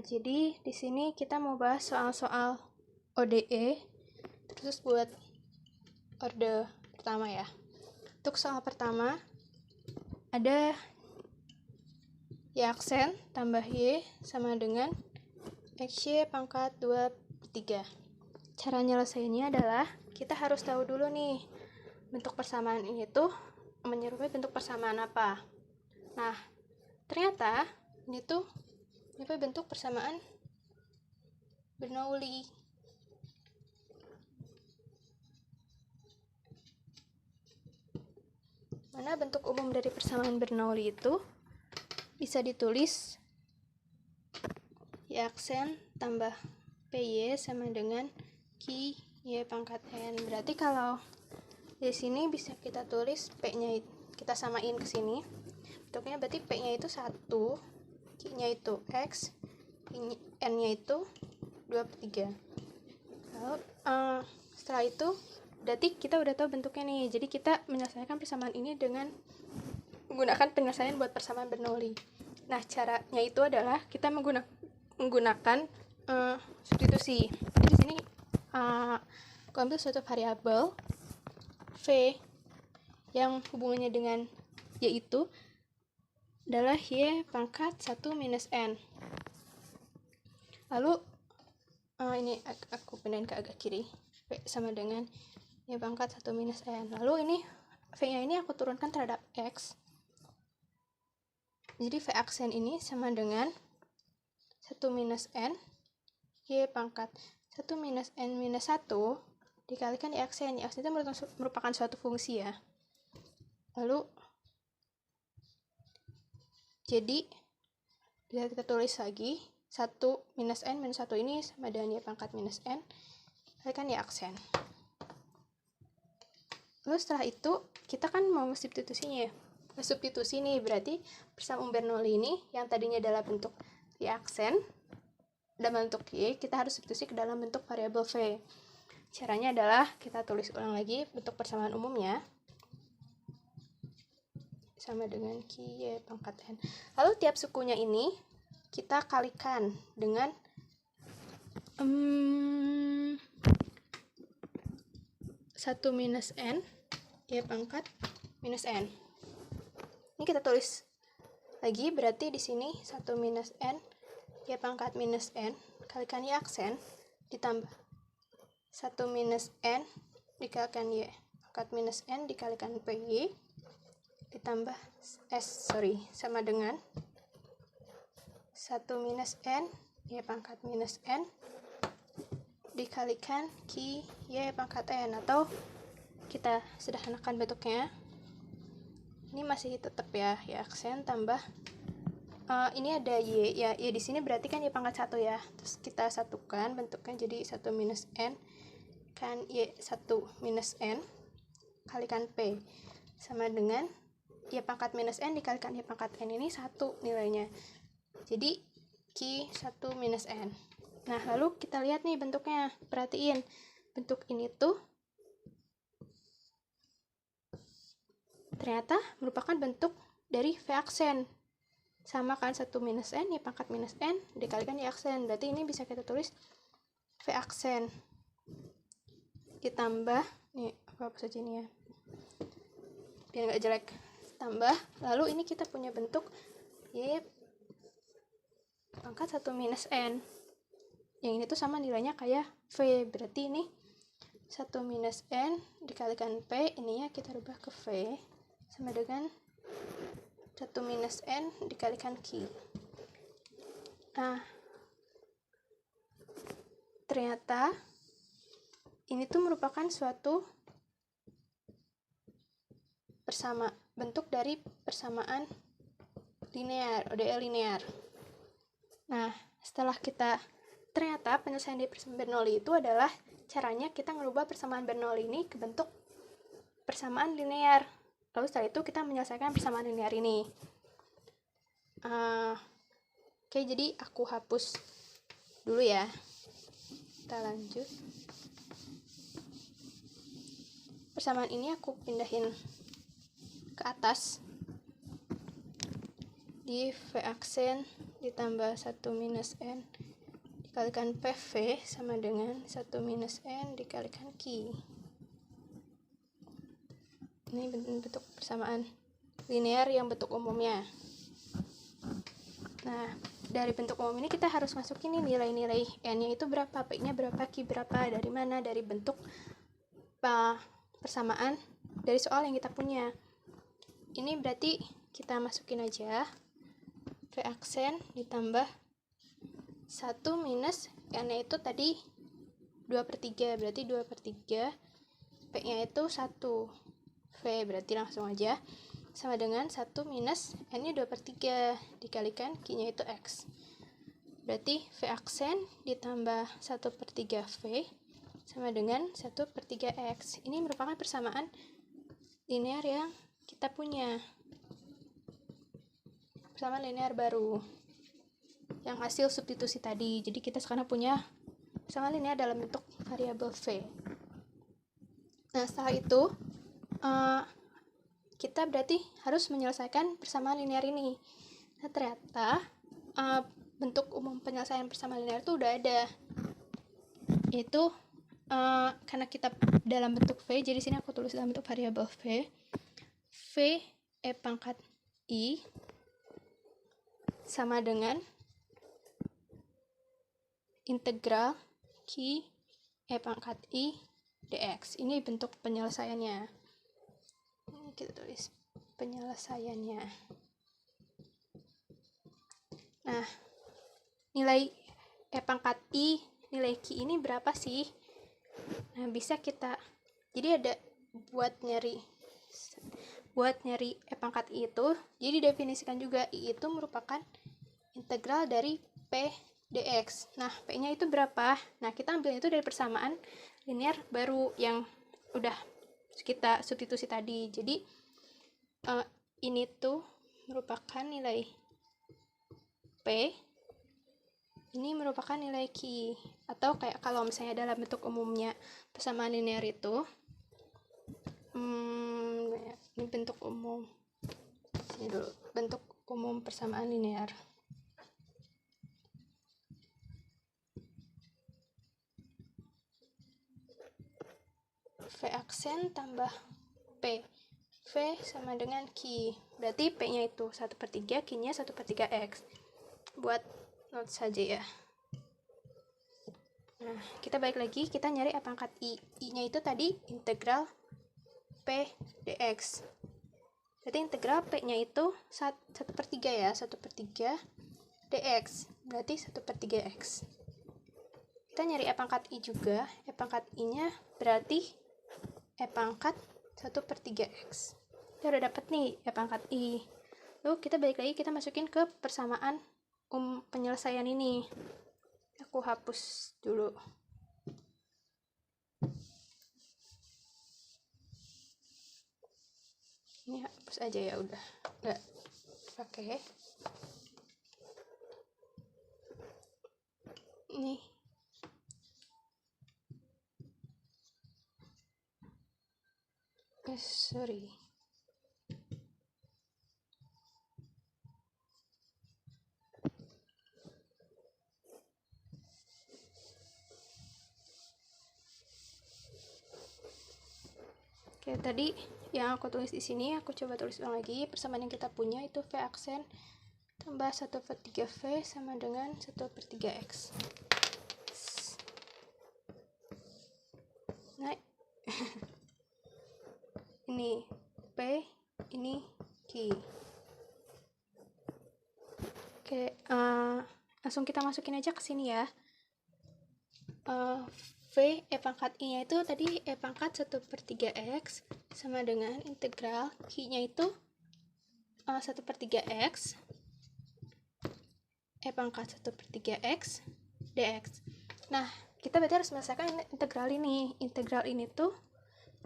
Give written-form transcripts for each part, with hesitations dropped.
Jadi di sini kita mau bahas soal-soal ODE, terus buat orde pertama ya. Untuk soal pertama, ada Y aksen tambah Y sama dengan XY pangkat 2/3. Cara nyelesainnya adalah, kita harus tahu dulu nih, bentuk persamaan ini tuh menyerupai bentuk persamaan apa. Nah, ternyata ini tuh menyerupai bentuk persamaan Bernoulli. Mana bentuk umum dari persamaan Bernoulli itu bisa ditulis Y aksen tambah PY sama dengan QY pangkat N. Berarti kalau di sini bisa kita tulis P-nya kita samain ke sini. Bentuknya berarti P-nya itu 1, Q-nya itu X, N-nya itu 2/3. Lalu setelah itu berarti kita udah tahu bentuknya nih. Jadi kita menyelesaikan persamaan ini dengan menggunakan penyelesaian buat persamaan Bernoulli. Nah, caranya itu adalah kita menggunakan substitusi. Jadi di sini aku ambil suatu variabel V yang hubungannya dengan Y itu adalah Y pangkat 1 minus N. Lalu ini aku pindahin ke agak kiri. V sama dengan Y pangkat 1 minus N. Lalu ini V-nya ini aku turunkan terhadap X. Jadi V aksen ini sama dengan 1 minus N Y pangkat 1 minus N minus 1 dikalikan Y aksen. Y aksen itu merupakan suatu fungsi ya. Lalu jadi bisa kita tulis lagi 1 minus N minus 1 ini sama dengan Y pangkat minus N kalikan Y aksen. Lalu setelah itu kita kan mau substitusinya ya. Substitusi nih, berarti persamaan Bernoulli ini yang tadinya adalah bentuk Y aksen dalam bentuk Y, kita harus substitusi ke dalam bentuk variabel V. Caranya adalah kita tulis ulang lagi bentuk persamaan umumnya sama dengan QY pangkat N. Lalu tiap sukunya ini kita kalikan dengan 1 minus N Y pangkat minus N. Ini kita tulis lagi, berarti di sini 1 minus N Y pangkat minus N kalikan Y aksen ditambah 1 minus N dikalikan Y pangkat minus N dikalikan PY ditambah sama dengan 1 minus N Y pangkat minus N dikalikan QY pangkat N, atau kita sederhanakan bentuknya. Ini masih tetap ya, Y aksen tambah ini ada Y ya, Y di sini berarti kan Y pangkat 1 ya. Terus kita satukan bentuknya jadi 1 minus N kan Y 1 minus N kalikan P sama dengan Y pangkat minus N dikalikan Y pangkat N, ini 1 nilainya. Jadi Q 1 minus N. Nah, lalu kita lihat nih bentuknya. Perhatiin bentuk ini tuh ternyata merupakan bentuk dari V aksen. Sama kan 1 minus N Y pangkat minus N dikalikan Y aksen. Berarti ini bisa kita tulis V aksen ditambah, nih aku hapus aja ini ya biar nggak jelek, tambah, lalu ini kita punya bentuk Y pangkat 1 minus N yang ini tuh sama nilainya kayak V. Berarti ini 1 minus N dikalikan P, ininya kita rubah ke V sama dengan 1 minus N dikalikan Q. Nah, ternyata ini tuh merupakan suatu bentuk dari persamaan linear, ODE linear. Nah, setelah kita ternyata penyelesaian dari persamaan Bernoulli itu adalah caranya kita merubah persamaan Bernoulli ini ke bentuk persamaan linear. Lalu setelah itu kita menyelesaikan persamaan linear ini. Oke, jadi aku hapus dulu ya. Kita lanjut. Persamaan ini aku pindahin ke atas di V aksen ditambah 1 minus N dikalikan PV sama dengan 1 minus N dikalikan Q. Ini bentuk persamaan linear yang bentuk umumnya. Nah, dari bentuk umum ini kita harus masukin nih nilai-nilai N-nya itu berapa, P-nya berapa, Q berapa, dari mana, dari bentuk persamaan dari soal yang kita punya. Ini berarti kita masukin aja V aksen ditambah 1 minus N-nya itu tadi 2/3, berarti 2/3, P-nya itu 1, V berarti langsung aja sama dengan 1 minus N-nya 2/3 dikalikan Q-nya itu X. Berarti V aksen ditambah 1/3 V sama dengan 1/3 X. Ini merupakan persamaan linear yang kita punya. Persamaan linear baru yang hasil substitusi tadi. Jadi kita sekarang punya persamaan linear dalam bentuk variabel V. Nah, setelah itu kita berarti harus menyelesaikan persamaan linear ini. Nah, ternyata bentuk umum penyelesaian persamaan linear itu udah ada, yaitu karena kita dalam bentuk V, jadi sini aku tulis dalam bentuk variabel V. V E pangkat I sama dengan integral Q E pangkat I dx. Ini bentuk penyelesaiannya. Ini kita tulis penyelesaiannya. Nah, nilai E pangkat I, nilai Q ini berapa sih? Nah, bisa kita, jadi ada buat nyari E pangkat I itu, jadi definisikan juga I itu merupakan integral dari P dx. Nah, P-nya itu berapa? Nah, kita ambil itu dari persamaan linear baru yang udah kita substitusi tadi. Jadi, ini tuh merupakan nilai P, ini merupakan nilai Q. Atau kayak kalau misalnya dalam bentuk umumnya persamaan linear itu, ini bentuk umum. Ini dulu, bentuk umum persamaan linear. V aksen tambah P. V sama dengan Q. Berarti P-nya itu 1/3, Q-nya 1/3 X. Buat note saja ya. Nah, kita balik lagi, kita nyari E pangkat I. I-nya itu tadi integral P dx. Berarti integral P-nya itu 1/3 ya, 1/3 dx. Berarti 1/3 X. Kita nyari E pangkat I juga. E pangkat I-nya berarti E pangkat 1/3 X. Kita udah dapet nih E pangkat I. Lalu kita balik lagi, kita masukin ke persamaan penyelesaian ini. Aku hapus dulu. Ini hapus aja ya, udah nggak pakai. Nih. Sorry. Oke, tadi yang aku tulis di sini, aku coba tulis ulang lagi. Persamaan yang kita punya itu V aksen tambah 1/3 V sama dengan 1/3 X. Nah, ini P, ini Q. Oke, langsung kita masukin aja ke sini ya. V E pangkat I-nya itu tadi E pangkat 1/3 X sama dengan integral Q-nya itu 1/3 X E pangkat 1/3 X dx. Nah, kita berarti harus menyelesaikan integral ini. Integral ini tuh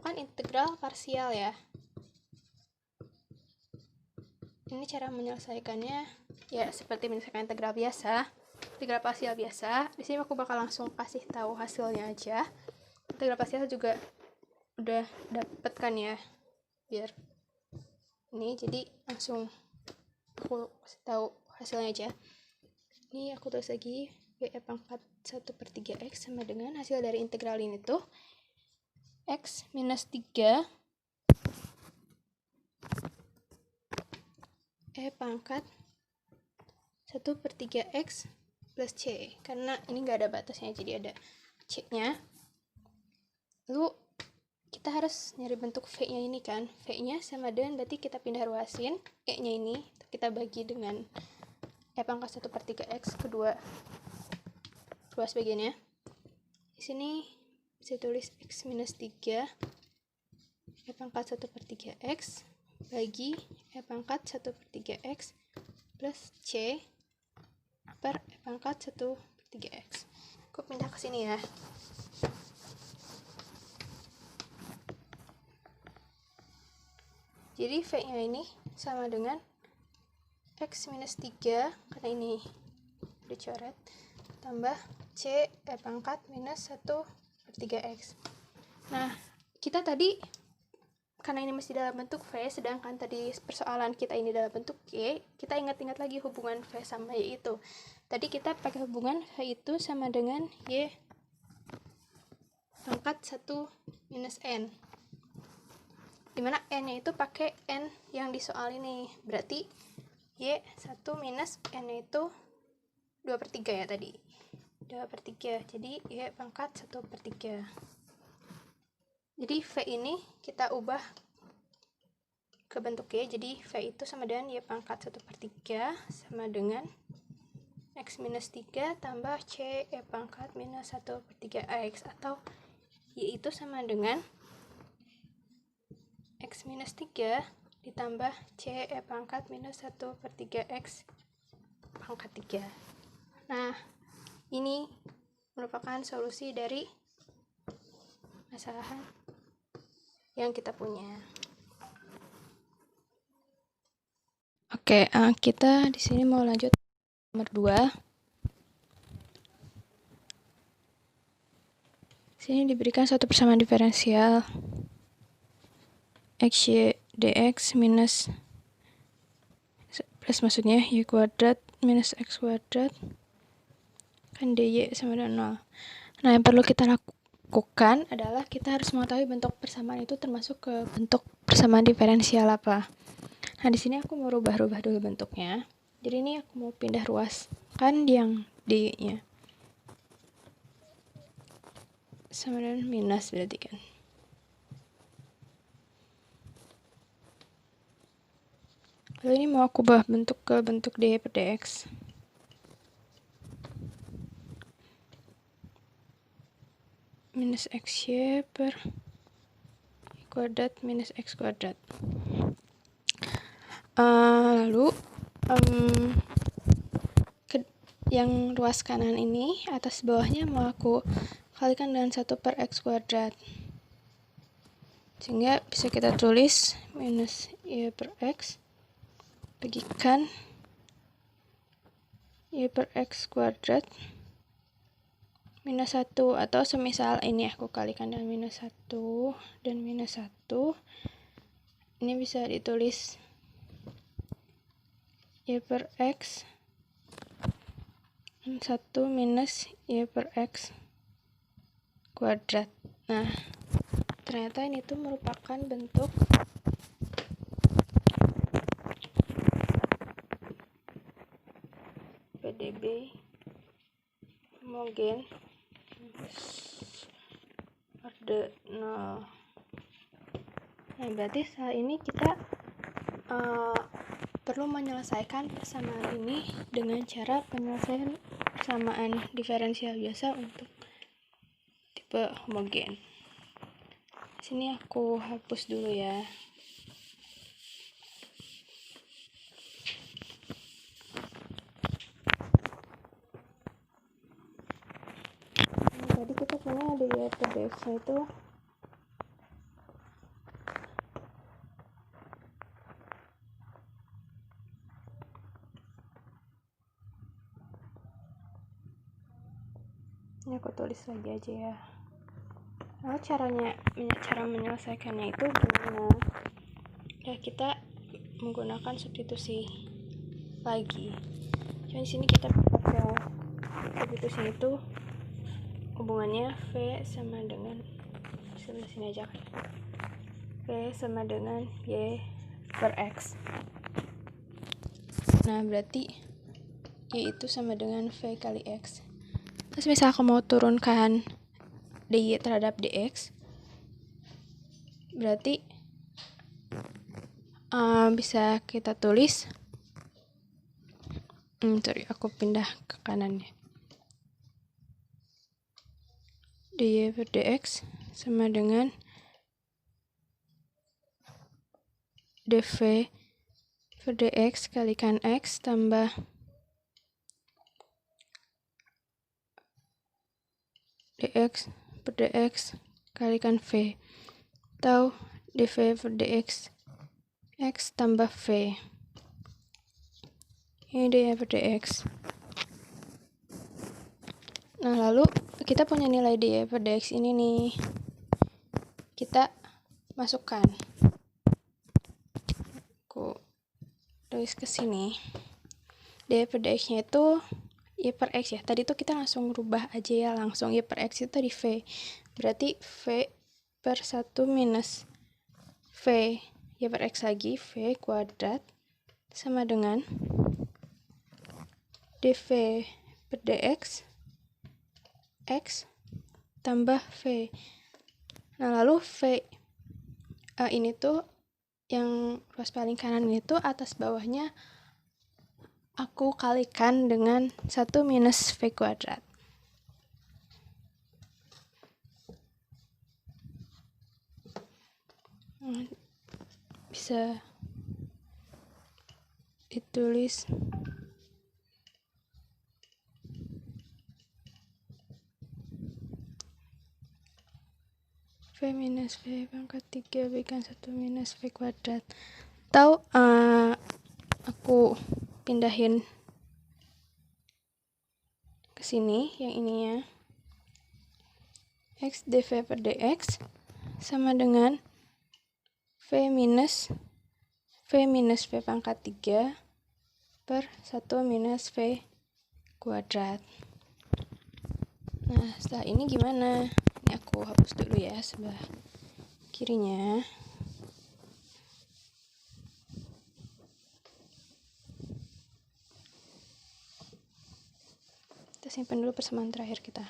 kan integral parsial ya. Ini cara menyelesaikannya ya seperti menyelesaikan integral biasa, integral parsial biasa. Di sini aku bakal langsung kasih tahu hasilnya aja. Integral parsial juga udah dapet kan ya, biar ini jadi langsung aku kasih tahu hasilnya aja. Ini aku tulis lagi, V pangkat 1/3x sama dengan hasil dari integral ini tuh x minus 3 pangkat 1/3x plus c. Karena ini nggak ada batasnya, jadi ada c-nya. Lalu kita harus nyari bentuk v-nya ini kan. V-nya sama dengan, berarti kita pindah ruasin e-nya ini, kita bagi dengan pangkat 1/3x kedua ruas bagiannya. Di sini bisa tulis x minus 3 pangkat 1/3x bagi pangkat 1/3x plus c per pangkat 1/3x. Aku pindah ke sini ya. Jadi v-nya ini sama dengan x minus 3, karena ini dicoret, tambah c pangkat minus 1/3x. Nah, kita tadi karena ini masih dalam bentuk v, sedangkan tadi persoalan kita ini dalam bentuk y, kita ingat-ingat lagi hubungan v sama y itu. Tadi kita pakai hubungan v itu sama dengan y pangkat 1 minus n, dimana n-nya itu pakai n yang di soal ini. Berarti y 1 minus n itu 2/3 ya tadi, 2/3, jadi y pangkat 1/3. Jadi v ini kita ubah ke bentuk y, jadi v itu sama dengan y pangkat 1/3 sama dengan x minus 3 tambah c y pangkat minus 1/3x, atau y itu sama dengan x minus 3 ditambah c pangkat minus 1/3x pangkat 3. Nah, ini merupakan solusi dari masalah yang kita punya. Oke, kita di sini mau lanjut nomor 2. Sini diberikan suatu persamaan diferensial xy dx minus plus, maksudnya y kuadrat minus x kuadrat kan dy sama dengan 0. Nah, yang perlu kita lakukan adalah kita harus mengetahui bentuk persamaan itu termasuk ke bentuk persamaan diferensial apa. Nah, di sini aku mau rubah-rubah dulu bentuknya. Jadi ini aku mau pindah ruas kan yang d-nya sama dengan minus, berarti kan. Lalu ini mau aku ubah bentuk ke bentuk dy per dx. Minus xy per y kuadrat minus x kuadrat. Lalu yang ruas kanan ini atas bawahnya mau aku kalikan dengan 1/x kuadrat, sehingga bisa kita tulis minus y per x bagikan y per x kuadrat minus 1, atau semisal ini aku kalikan dengan minus 1 dan minus 1, ini bisa ditulis y per x 1 minus y per x kuadrat. Nah, ternyata ini tuh merupakan bentuk PDB homogen orde 0. Nah, berarti saat ini kita perlu menyelesaikan persamaan ini dengan cara penyelesaian persamaan diferensial biasa untuk tipe homogen. Sini aku hapus dulu ya. Tadi kita punya ada y per dx-nya itu ini aku tulis lagi aja ya. Lalu cara menyelesaikannya itu gimana? Ya, kita menggunakan substitusi lagi. Jadi di sini kita yang substitusi itu hubungannya V sama dengan sebelah sini aja kan, V sama dengan Y per X. Nah berarti Y itu sama dengan V kali X. Terus misal aku mau turunkan dy terhadap dx, berarti bisa kita tulis, aku pindah ke kanannya, dy per dx sama dengan dv per dx kalikan x tambah dx per dx kalikan v, atau dv per dx x tambah v. Ini dy per dx. Nah lalu kita punya nilai dy per dx ini nih, kita masukkan, aku tulis ke sini. Dy per dx nya itu y per x ya, tadi tuh kita langsung rubah aja ya, langsung y per x itu tadi v, berarti v per 1 minus v y per x lagi, v kuadrat sama dengan dv per dx x tambah v. Nah lalu v ini tuh yang ruas paling kanan ini tuh atas bawahnya aku kalikan dengan 1 minus v kuadrat. Bisa ditulis v minus v pangkat 3 berikan 1 minus v kuadrat. Atau aku pindahin ke sini yang ininya, x dv per dx sama dengan v minus v pangkat 3 per 1 minus v kuadrat. Nah setelah ini gimana? Ini aku hapus dulu ya sebelah kirinya. Kita simpan dulu persamaan terakhir kita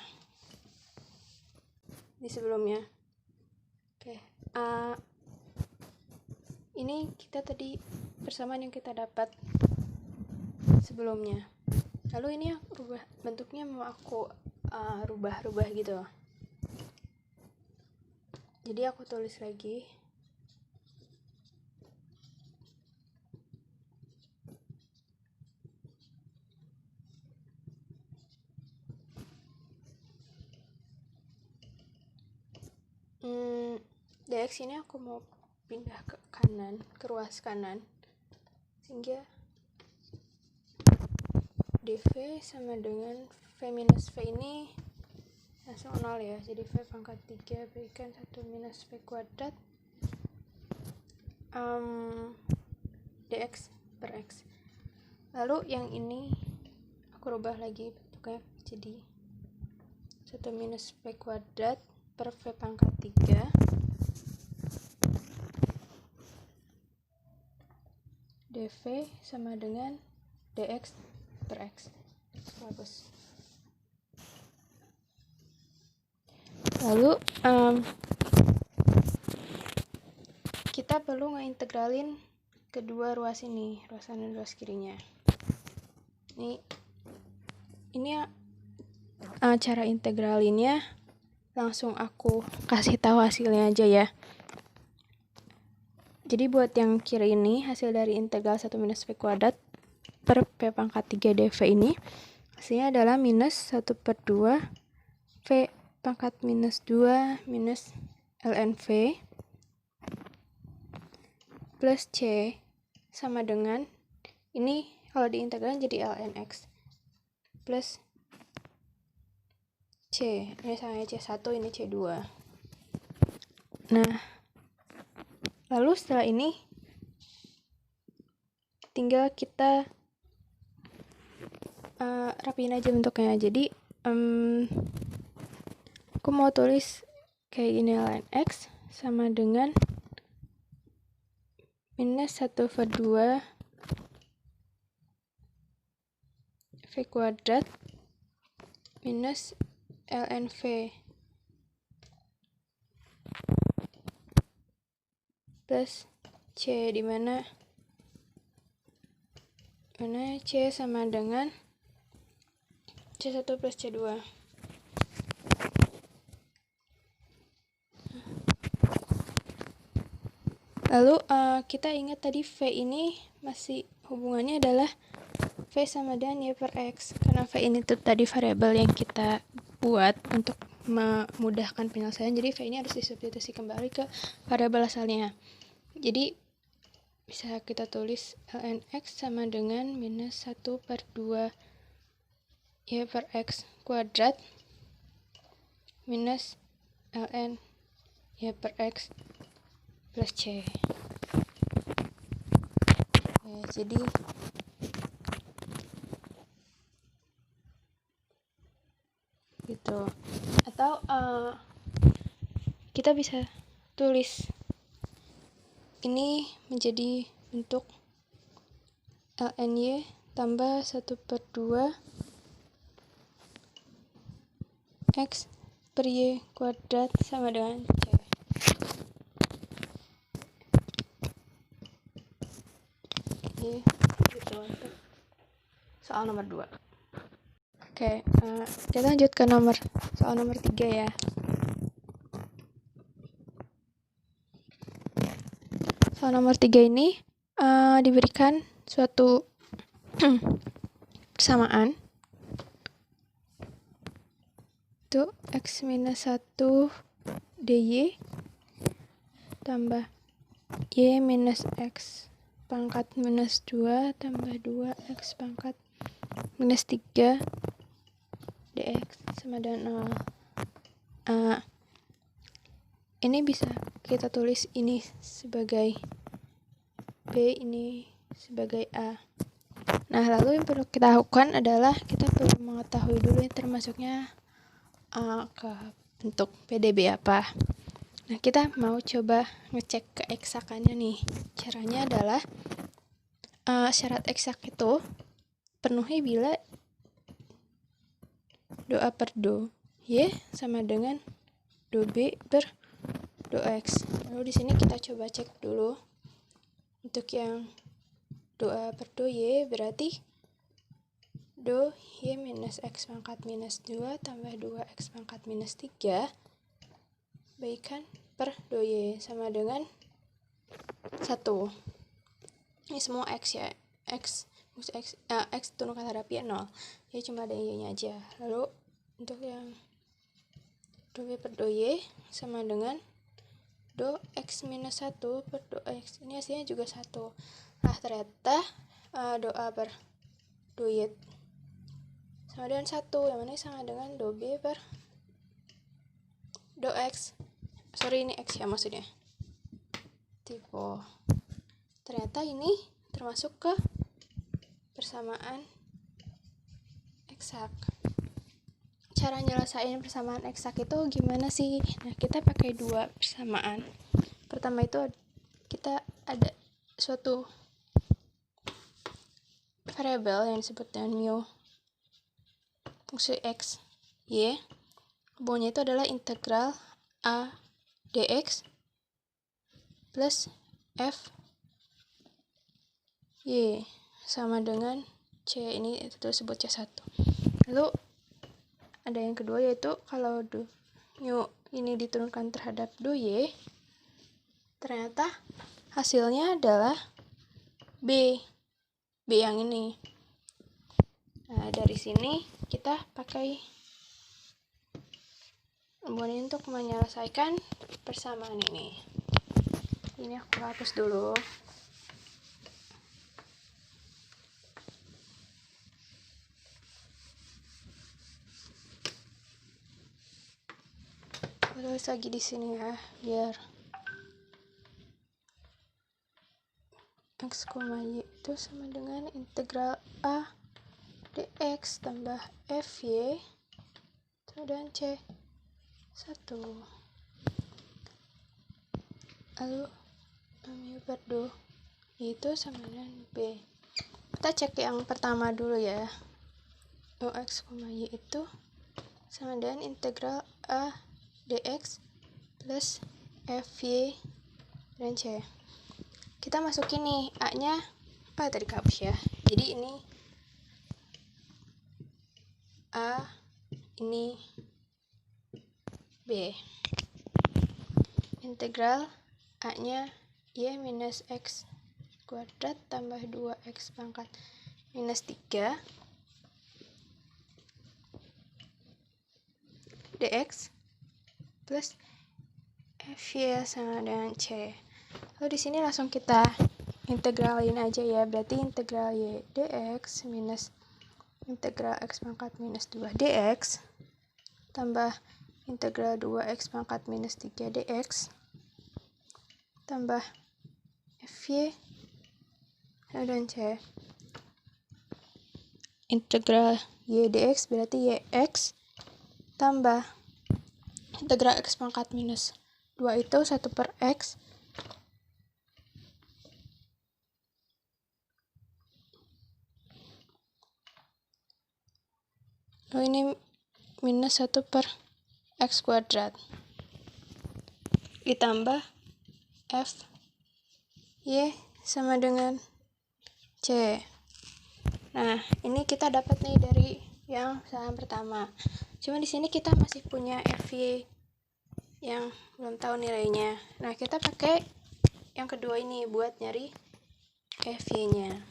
di sebelumnya. Oke, ini kita tadi persamaan yang kita dapat sebelumnya. Lalu ini rubah bentuknya, mau aku rubah gitu. Jadi aku tulis lagi dx ini aku mau pindah ke kanan, ke ruas kanan, sehingga dv sama dengan v minus v ini langsung 0 ya, jadi v pangkat 3 berikan 1 minus v kuadrat dx per x. Lalu yang ini aku rubah lagi bentuknya jadi 1 minus v kuadrat per v pangkat 3 dv sama dengan dx per x. Bagus. Lalu kita perlu ngeintegralin kedua ruas ini, ruas kanan dan ruas kirinya. Ini cara integralinnya langsung aku kasih tahu hasilnya aja ya. Jadi buat yang kiri ini, hasil dari integral 1 minus v kuadrat per p pangkat 3 dv ini, hasilnya adalah minus 1 per 2 v pangkat minus 2 minus ln v plus c sama dengan, ini kalau diintegralin jadi ln x plus c, ini sama c1, ini c2. Nah lalu setelah ini tinggal kita rapiin aja bentuknya. Jadi aku mau tulis kayak gini, ln x sama dengan minus 1/2 v kuadrat minus ln v plus c, di mana c sama dengan c1 plus c2. Lalu kita ingat tadi v ini masih hubungannya adalah v sama dengan y per x, karena v ini tuh tadi variabel yang kita buat untuk memudahkan penyelesaian, jadi v ini harus disubstitusi kembali ke variabel asalnya. Jadi bisa kita tulis ln x sama dengan minus 1/2 y per x kuadrat minus ln y per x plus c. Jadi gitu. Atau kita bisa tulis ini menjadi bentuk ln y tambah 1/2 x per y kuadrat sama dengan c. Gitu untuk soal nomor 2. Oke, kita lanjut ke soal nomor 3 ya. Soal nomor 3 ini diberikan suatu persamaan itu x minus 1 dy tambah y minus x pangkat minus 2 tambah 2x pangkat minus 3 dx sama dengan 0. Ini bisa kita tulis ini sebagai B, ini sebagai A. Nah, lalu yang perlu kita lakukan adalah kita perlu mengetahui dulu yang termasuknya ke bentuk PDB apa. Nah, kita mau coba ngecek keeksakannya nih. Caranya adalah syarat eksak itu penuhi bila do A per do Y sama dengan do B per do X. Lalu di sini kita coba cek dulu. Untuk yang do A per do Y berarti do Y minus X pangkat minus 2 tambah 2X pangkat minus 3 baikan per do Y sama dengan 1. Ini semua X ya. X turunkan harapi 0. Jadi cuma ada Y-nya aja. Lalu untuk yang do B per do Y sama dengan do X minus 1 per do X. Ini hasilnya juga 1. Nah, ternyata do A per do Y sama dengan 1, yang mana sama dengan do B per do X. Sorry, ini X ya maksudnya. Typo. Ternyata ini termasuk ke persamaan eksak. Cara nyelesain persamaan eksak itu gimana sih? Nah, kita pakai 2 persamaan. Pertama itu kita ada suatu variabel yang disebut dengan mu fungsi x, y. Hubungannya itu adalah integral a dx plus f y sama dengan c, ini itu disebut c1. Lalu ada yang kedua, yaitu kalau mu ini diturunkan terhadap do y, ternyata hasilnya adalah b yang ini. Nah, dari sini kita pakai hubungan untuk menyelesaikan persamaan ini. Ini aku hapus dulu. Tulis lagi di sini ya, biar x, y itu sama dengan integral a X tambah FY dan C 1. Lalu Y per 2 itu sama dengan B. Kita cek yang pertama dulu ya. X, Y itu sama dengan integral A dx plus FY dan C. Kita masukin nih A nya tadi kehapus ya, jadi ini A, ini B. Integral A nya Y minus X kuadrat tambah 2X pangkat minus 3 dx plus FY sama dengan C. Lalu di sini langsung kita integralin aja ya, berarti integral Y dx minus integral X pangkat minus 2 dx tambah integral 2X pangkat minus 3 dx tambah FY dan C. Integral Y dx berarti YX tambah integral X pangkat minus 2 itu 1 per X lalu ini minus 1 per X kuadrat ditambah F Y sama dengan C. Nah, ini kita dapat nih dari yang salam pertama. Cuma di sini kita masih punya FY yang belum tahu nilainya. Nah, kita pakai yang kedua ini buat nyari FY-nya.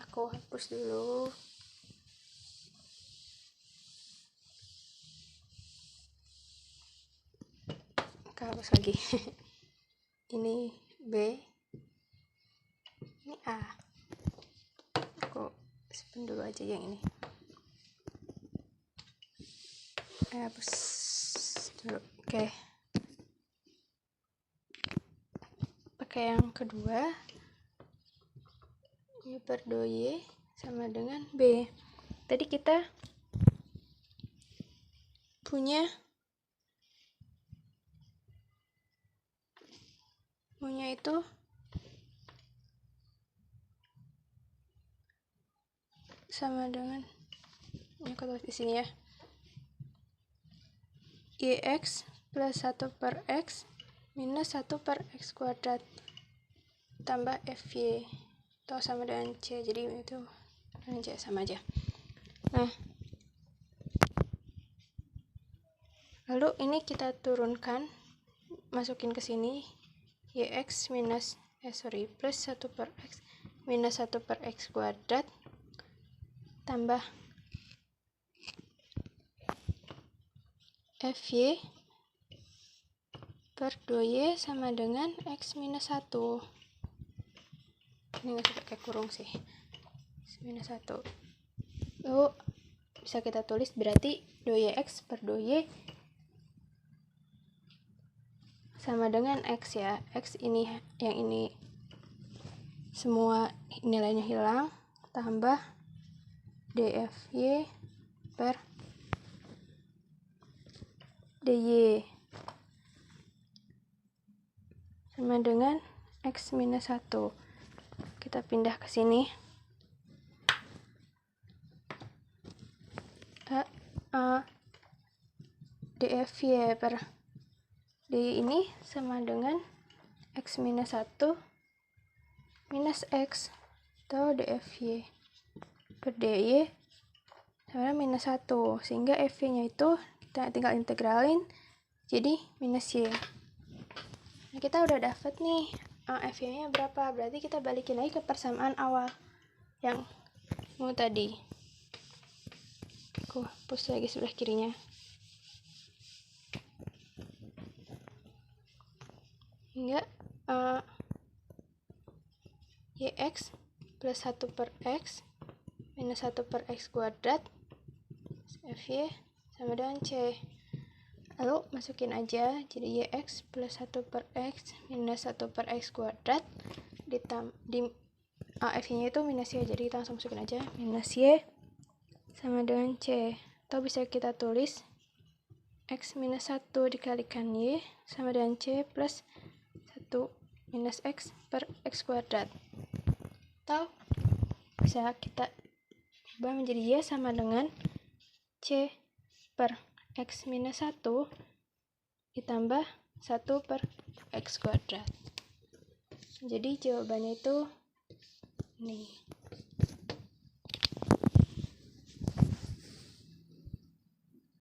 Aku hapus dulu. Hapus lagi. Ini B, ini A. Aku simpen dulu aja yang ini. Hapus dulu. Oke. Pakai yang kedua. Y per 2Y sama dengan B. Tadi kita punya itu sama dengan ini aku tulis di sini ya. YX plus 1 per X minus 1 per X kuadrat tambah FY atau sama dengan C, jadi itu dengan C sama aja. Nah, lalu ini kita turunkan, masukin ke sini YX minus plus 1 per X minus 1 per X kuadrat tambah FY per 2Y sama dengan X minus 1. Ini nggak pakai kurung sih, X minus 1. Lalu bisa kita tulis berarti 2YX per 2Y sama dengan X ya. X ini, yang ini semua nilainya hilang, tambah DFY per DY sama dengan X minus 1. Kita pindah ke sini. DFY per DY ini sama dengan X minus 1 minus X atau DFY per DY sama minus 1, sehingga FY nya itu kita tinggal integralin jadi minus Y. Nah, kita udah dapat nih FY nya berapa, berarti kita balikin lagi ke persamaan awal yang mau tadi. Aku hapus lagi sebelah kirinya. Hingga YX plus 1 per X minus 1 per X kuadrat FY sama dengan C. Lalu masukin aja, jadi YX plus 1 per X minus 1 per X kuadrat di FY nya itu minus Y, jadi kita langsung masukin aja minus Y sama dengan C. Atau bisa kita tulis X minus 1 dikalikan Y sama dengan C plus 1 minus X per X kuadrat. Atau bisa kita ubah menjadi Y sama dengan C per X minus 1 ditambah 1 per X kuadrat. Jadi jawabannya itu ini.